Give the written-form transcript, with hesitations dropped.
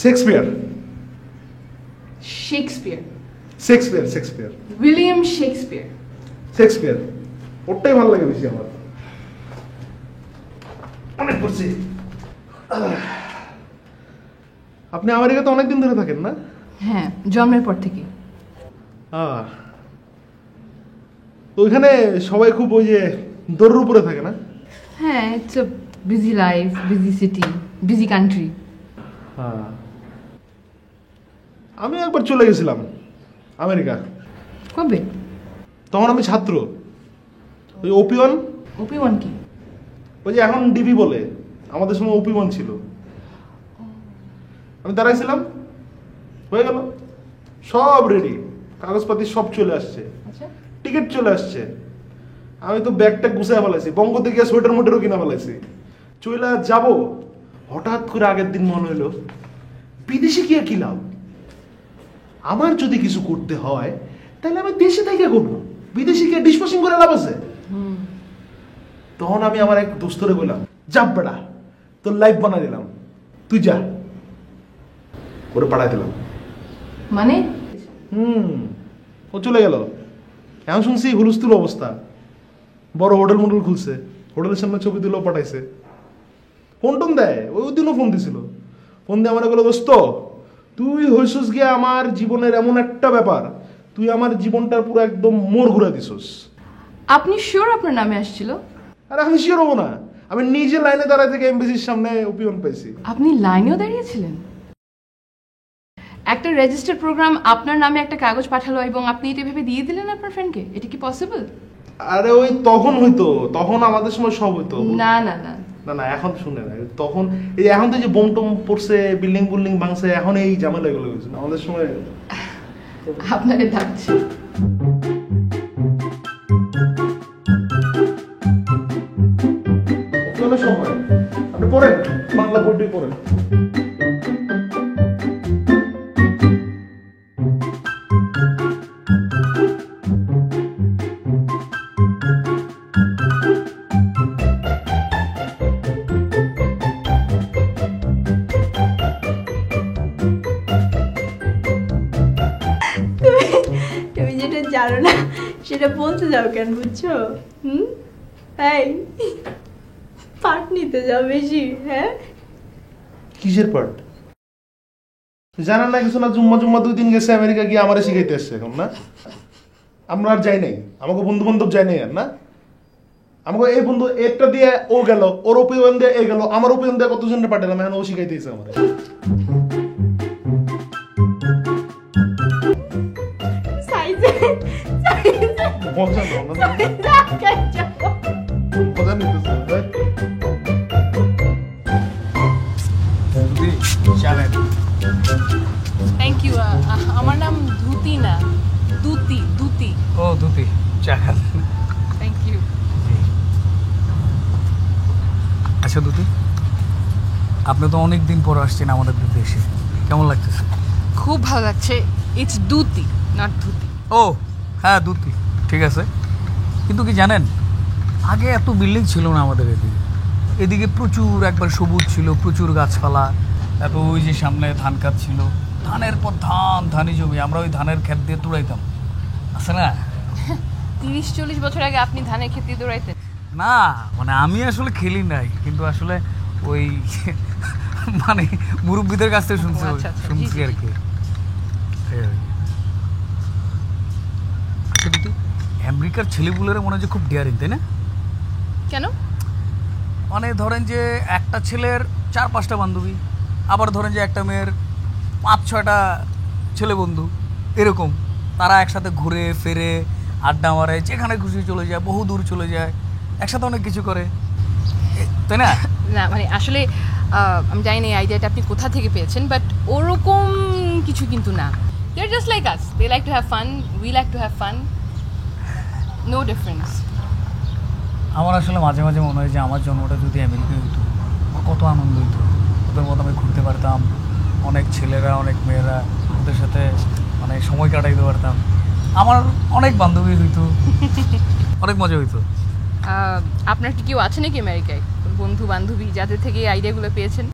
Shakespeare Shakespeare Shakespeare Shakespeare William Shakespeare Shakespeare ওটাই ভালো লাগে বেশি আমার অনেক পড়ছি আপনি আমেরিকাতে অনেকদিন ধরে থাকেন না হ্যাঁ জন্মের পর থেকে তো ওইখানে সবাই খুব ওই যে দৌড়ের উপরে থাকে না হ্যাঁ it's a busy life busy city busy country আমি একবার চলে গেছিলাম আমেরিকা কবে তখন আমি ছাত্র ওই ওপি-1 ওপি-1 কি ওই যে এখন ডিবি বলে আমাদের সময় ওপি-1 ছিল আমি দাঁড়াইছিলাম হয়ে গেল সব রেডি কাগজপাতি সব চলে আসছে আচ্ছা টিকিট চলে আসছে আমি তো ব্যাগটা গুছায় ফেলাইছি বঙ্গতে গিয়ে সোয়েটার মোটেরও কিনা ফেলাইছি চলে যাব হঠাৎ করে আগের দিন মনে হলো বিদেশে গিয়ে কি লাভ আমার যদি কিছু করতে হয় তাহলে আমি দেশে থেকে করবো বিদেশে গিয়ে ডিসপোসিং করে লাভ আছে তখন আমি আমার এক দোস্তরে বললাম যাব বেড়া তোর লাইফ বানা দিলাম তুই যা করে পাঠাই দিলাম মানে ও চলে গেল এখন শুনছি হুলস্থুল অবস্থা বড় হোটেল মোটেল খুলছে হোটেলের সামনে ছবি তুলেও পাঠাইছে ফোন টোন দেয় ওই দিনও ফোন দিছিল ফোন দিয়ে আমার বলে দোস্ত তুই হইছিস গিয়ে আমার জীবনের এমন একটা ব্যাপার তুই আমার জীবনটার পুরো একদম মোড় ঘুরে দিছিস আপনি শিওর আপনার নামে আসছিল আরে আমি শিওর হবো না আমি নিজে লাইনে দাঁড়ায় থেকে এমবিসির সামনে ওপি-1 পাইছি আপনি লাইনেও দাঁড়িয়েছিলেন একটা রেজিস্টার প্রোগ্রাম আপনার নামে একটা কাগজ পাঠালো এবং আপনি এটা ভেবে দিয়ে দিলেন আপনার ফ্রেন্ডকে এটা কি পসিবল আরে ওই তখন হইতো তখন আমাদের সময় সব হইতো না না না না না এখন শুনে না তখন এই এখন তো যে বোম টোম পড়ছে বিল্ডিং বুল্ডিং ভাঙছে এখন এই ঝামেলা এগুলো হয়েছে আমাদের সময় আপনাকে ডাকছি সময় আপনি পড়েন বাংলা বইটি পড়েন তুমি যেটা জানো না সেটা বলতে যাও কেন বুঝছো তাই পাঠ নিতে যাও বেশি হ্যাঁ কিসের পার্ট জানার না কিছু না জুম্মা জুম্মা 2 দিন গেছে আমেরিকা গিয়ে আমারে শিখাইতে আসছে এখন না আমরা আর যাই নাই আমাকে বন্ধু বান্ধব যাই নাই আর না আমাকে এই বন্ধু একটা দিয়ে ও গেল ওর ওপি-1 দিয়ে এ গেল আমার ওপি-1 দিয়ে কতজনের পাঠালাম এখন ও শিখাইতেছে আমারে মজা না মজা নিতেছে থ্যাংক ইউ আমার নাম ধুতি না দুতি দুতি ও দুতি চা খান থ্যাংক ইউ আচ্ছা দুতি আপনি তো অনেক দিন পর আসছেন আমাদের দেশে কেমন লাগতেছে খুব ভালো লাগছে ইটস দুতি নট ধুতি ও হ্যাঁ দুতি ঠিক আছে কিন্তু কি জানেন আগে এত বিল্ডিং ছিল না আমাদের এদিকে প্রচুর একবার সবুজ ছিল প্রচুর গাছপালা তারপর ওই যে সামনে ধান ক্ষেত ছিল ধানের পর ধানি জমি আমরা ওই ধানের ক্ষেত দিয়ে তুড়াইতাম আছে না 30-40 বছর আগে আপনি ধানের ক্ষেত দিয়ে দৌড়াইতেন না মানে আমি আসলে খেলি নাই কিন্তু আসলে ওই মানে মুরব্বীদের কাছ থেকে শুনছি আর কি আমেরিকার ছেলেগুলোরা মনে হয় খুব ডিয়ারিং তাই না কেন মানে ধরেন যে একটা ছেলের 4-5টা বান্ধবী আবার ধরেন যে একটা মেয়ের 5-6টা ছেলে বন্ধু এরকম তারা একসাথে ঘুরে ফেরে আড্ডা মারে যেখানে খুশি চলে যায় বহু দূর চলে যায় একসাথে অনেক কিছু করে তাই না না মানে আসলে আমি জানি না এই আইডিয়াটা আপনি কোথা থেকে পেয়েছেন বাট ওরকম কিছু কিন্তু না they are just like us they like to have fun we like to have fun no difference আমার আসলে মাঝে মাঝে মনে হয় যে আমার জন্মটা যদি আমেরিকায় হতো কত আনন্দ হতো ওদের মতো আমি ঘুরতে পারতাম অনেক ছেলেরা অনেক মেয়েরা ওদের সাথে মানে সময় কাটাইতে পারতাম আমার অনেক বান্ধবী হইতো অনেক মজা হইতো আপনার কি কেউ আছে নাকি আমেরিকায় বন্ধু বান্ধবী যাদের থেকে এই আইডিয়াগুলো পেয়েছেন